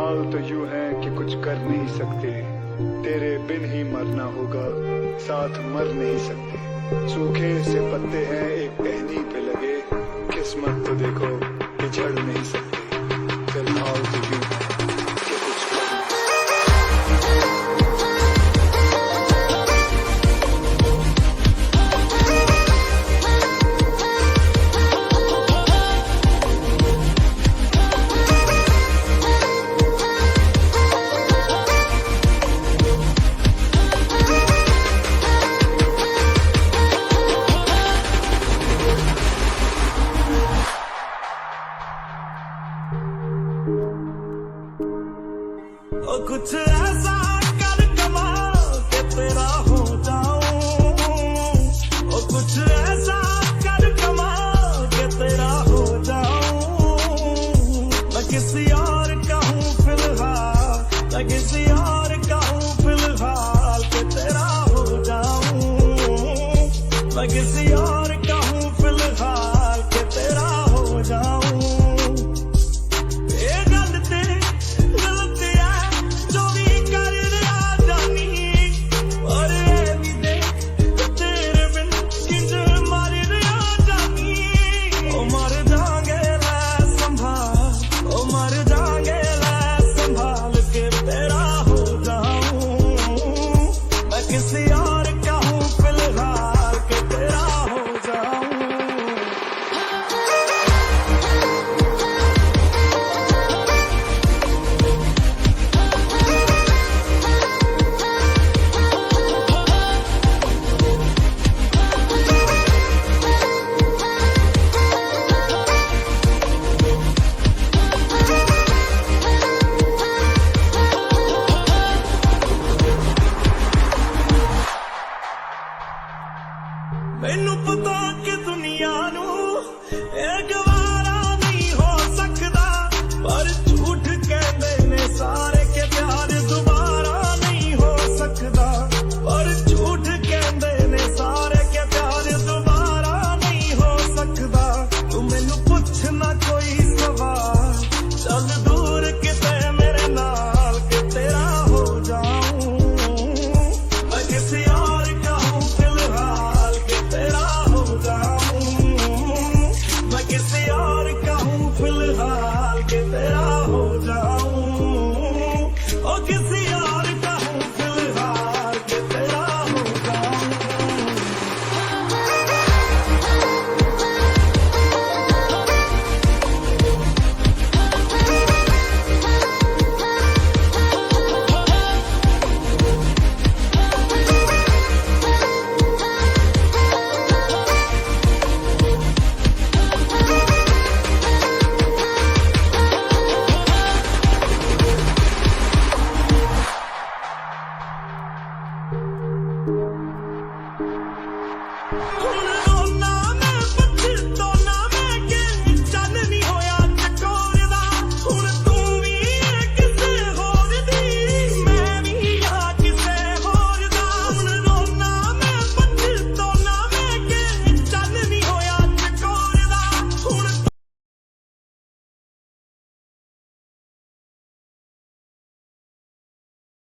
फिलहाल तो यूं है कि कुछ कर नहीं सकते, तेरे बिन ही मरना होगा, साथ मर नहीं सकते। सूखे से पत्ते हैं एक टहनी पे लगे, किस्मत तो देखो कि झड़ नहीं सकते। फिलहाल तो यूं है कि कुछ कर कुछ ऐसा कर कमाल के तेरा हो जाऊं, ओ कुछ ऐसा कर कमाल के तेरा हो जाऊं। मैं किसी और का हूँ फिलहाल, मैं किसी और का हूँ फिलहाल के तेरा हो जाऊं। मैं किसी और का हूँ फिलहाल के तेरा हो जाऊं। मैनू पता कि दुनिया नू एक वारा नहीं हो सकता, पर झूठ कहते ने सारे के प्यार दोबारा नहीं हो सकता। पर झूठ कहते ने सारे के प्यार दोबारा नहीं हो सकता। तू मैनू पुछना कोई सवाल, चल दूर किते मेरे नाल के तेरा हो जाऊं। मैं किसी और का हूँ फिलहाल के तेरा हो जाऊं। मैं किसी और का हूँ फिलहाल।